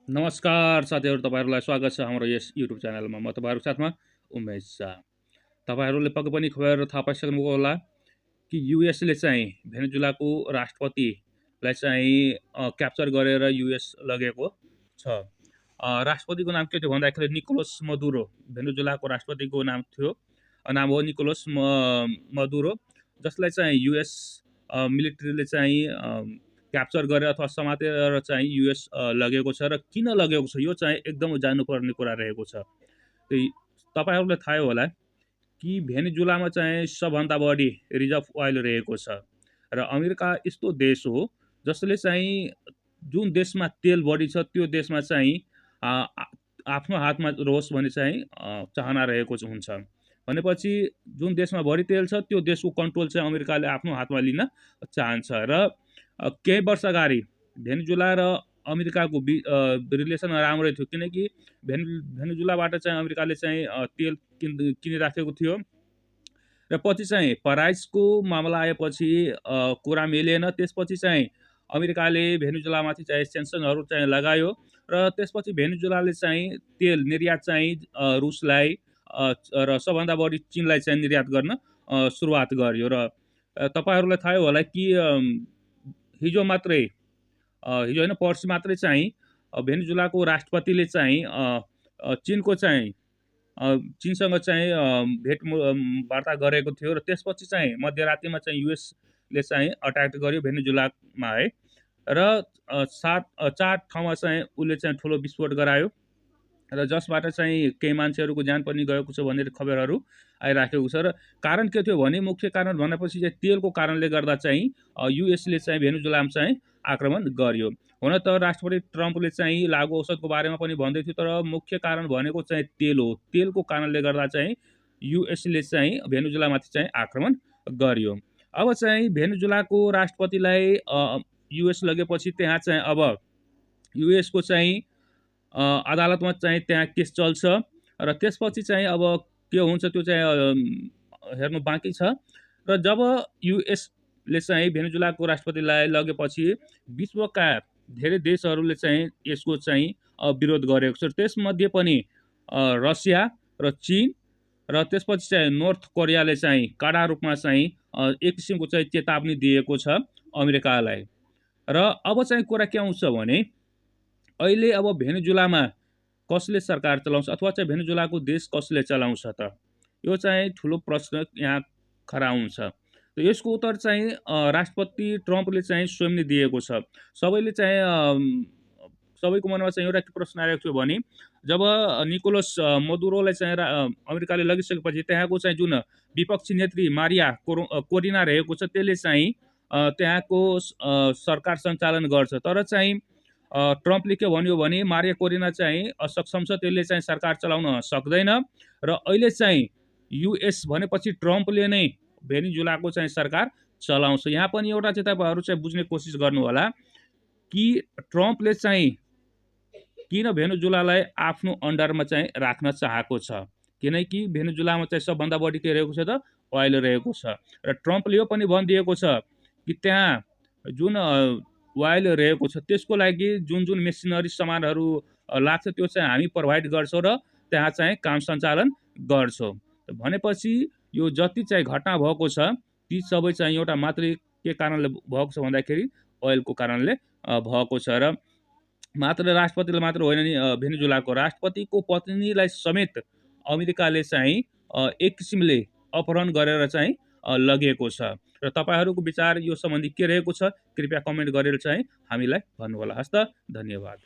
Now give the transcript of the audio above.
नमस्कार साथीहरू, तपाईँहरूलाई स्वागत छ हाम्रो यस युट्युब च्यानलमा। म तपाईँहरूको साथमा उमेश शाह। तपाईँहरूले पक्कै पनि खबर थाहा पाइसक्नुभयो होला कि युएसले चाहिँ भेनेजुलाको राष्ट्रपतिलाई चाहिँ क्याप्चर गरेर युएस लगेको छ। राष्ट्रपतिको नाम के थियो भन्दाखेरि निकोलस मदुरो। भेनेजुलाको राष्ट्रपतिको नाम हो निकोलस मदुरो, जसलाई चाहिँ युएस मिलिट्रीले चाहिँ क्याप्चर गरेर अथवा समातेर चाहिँ युएस लगेको छ। र किन लगेको छ यो चाहिँ एकदम जान्नुपर्ने कुरा रहेको छ। तपाईँहरूलाई थाहै होला कि भेनेजुलामा चाहिँ सबभन्दा बढी रिजर्भ ओइल रहेको छ र अमेरिका यस्तो देश हो जसले चाहिँ जुन देशमा तेल बढी छ त्यो देशमा चाहिँ आफ्नो हातमा रहोस् भन्ने चाहिँ चाहना रहेको हुन्छ। भनेपछि जुन देशमा बढी तेल छ त्यो देशको कन्ट्रोल चाहिँ अमेरिकाले आफ्नो हातमा लिन चाहन्छ। र केही वर्ष अगाडि भेनेजुला र अमेरिकाको रिलेसन राम्रै थियो, किनकि भेनेजुलाबाट चाहिँ अमेरिकाले चाहिँ तेल किनिराखेको थियो र पछि चाहिँ प्राइसको मामला आएपछि कुरा मिलेन। त्यसपछि चाहिँ अमेरिकाले भेनेजुलामाथि चाहिँ सेन्सनहरू चाहिँ लगायो र त्यसपछि भेनेजुलाले चाहिँ तेल निर्यात चाहिँ रुसलाई र सबभन्दा बढी चीनलाई चाहिँ निर्यात गर्न सुरुवात गर्यो। र तपाईँहरूलाई थाहै होला कि हिजो होइन पर्सि मात्रै चाहिँ भेनेजुलाको राष्ट्रपतिले चाहिँ चीनको चाहिँ चीनसँग चाहिँ भेटवार्ता गरेको थियो र त्यसपछि चाहिँ मध्यरातिमा चाहिँ युएसले चाहिँ अट्याक गर्यो भेनेजुलामा है। र 4 ठाउँमा चाहिँ उसले चाहिँ ठुलो विस्फोट गरायो र जसबाट चाहिँ केही मान्छेहरूको ज्यान पनि गएको छ भनेर खबरहरू आइराखेको छ। र कारण के थियो भने मुख्य कारण भनेपछि चाहिँ तेलको कारणले गर्दा चाहिँ युएसले चाहिँ भेनेजुलामा चाहिँ आक्रमण गर्यो। हुन त राष्ट्रपति ट्रम्पले चाहिँ लागु औषधको बारेमा पनि भन्दै थियो, तर मुख्य कारण भनेको चाहिँ तेल हो। तेलको कारणले गर्दा चाहिँ युएसले चाहिँ भेनेजुलामाथि चाहिँ आक्रमण गर्यो। अब चाहिँ भेनेजुलाको राष्ट्रपतिलाई युएस लगेपछि त्यहाँ चाहिँ अब युएसको चाहिँ अदालतमा चाहिँ त्यहाँ केस चल्छ र त्यसपछि चाहिँ अब के हुन्छ त्यो चाहिँ हेर्नु बाँकी छ। र जब युएसले चाहिँ भेनेजुलाको राष्ट्रपतिलाई लगेपछि विश्वका धेरै देशहरूले चाहिँ यसको चाहिँ विरोध गरेको छ। त्यसमध्ये पनि रसिया र चीन र त्यसपछि चाहिँ नर्थ कोरियाले चाहिँ कडा रूपमा चाहिँ एक किसिमको चाहिँ चेतावनी दिएको छ अमेरिकालाई। र अब चाहिँ कुरा के आउँछ भने अहिले अब भेनेजुलामा कसले सरकार चलाउँछ अथवा चाहिँ भेनेजुलाको देश कसले चलाउँछ त, यो चाहिँ ठुलो प्रश्न यहाँ खडा हुन्छ। र यसको उत्तर चाहिँ राष्ट्रपति ट्रम्पले चाहिँ स्वयं नै दिएको छ। सबैको मनमा चाहिँ एउटा प्रश्न आएको थियो भने जब निकोलस मदुरोलाई चाहिँ अमेरिकाले लगिसकेपछि त्यहाँको चाहिँ जुन विपक्षी नेत्री मारिया कोरिना रहेको छ त्यसले चाहिँ त्यहाँको सरकार सञ्चालन गर्छ। तर चाहिँ ट्रम्पले के भन्यो भने मारिया कोरिना चाहिँ असक्षम छ, त्यसले चाहिँ सरकार चलाउन सक्दैन र अहिले चाहिँ युएस भनेपछि ट्रम्पले नै भेनेजुलाको चाहिँ सरकार चलाउँछ। यहाँ पनि एउटा चाहिँ तपाईँहरू चाहिँ बुझ्ने कोसिस गर्नु होला कि ट्रम्पले चाहिँ किन भेनेजुलालाई आफ्नो अन्डरमा चाहिँ राख्न चाहेको छ, किनकि भेनेजुलामा चाहिँ सबभन्दा बढी के रहेको छ त ओइल रहेको छ। र ट्रम्पले यो पनि भनिदिएको छ कि त्यहाँ जुन ओइल रहेको छ त्यसको लागि जुन जुन मेसिनरी सामानहरू लाग्छ त्यो चाहिँ हामी प्रोभाइड गर्छौँ र त्यहाँ चाहिँ काम सञ्चालन गर्छौँ। भनेपछि यो जति चाहिँ घटना भएको छ ती सबै चाहिँ एउटा मात्रै के कारणले भएको छ भन्दाखेरि ओइलको कारणले भएको छ। र मात्र राष्ट्रपतिले मात्र होइन नि, भेनेजुलाको राष्ट्रपतिको पत्नीलाई समेत अमेरिकाले चाहिँ एक किसिमले अपहरण गरेर चाहिँ लगेको छ। र तपाईँहरूको विचार यो सम्बन्धी के रहेको छ कृपया कमेन्ट गरेर चाहिँ हामीलाई भन्नुहोला। हस्त, धन्यवाद।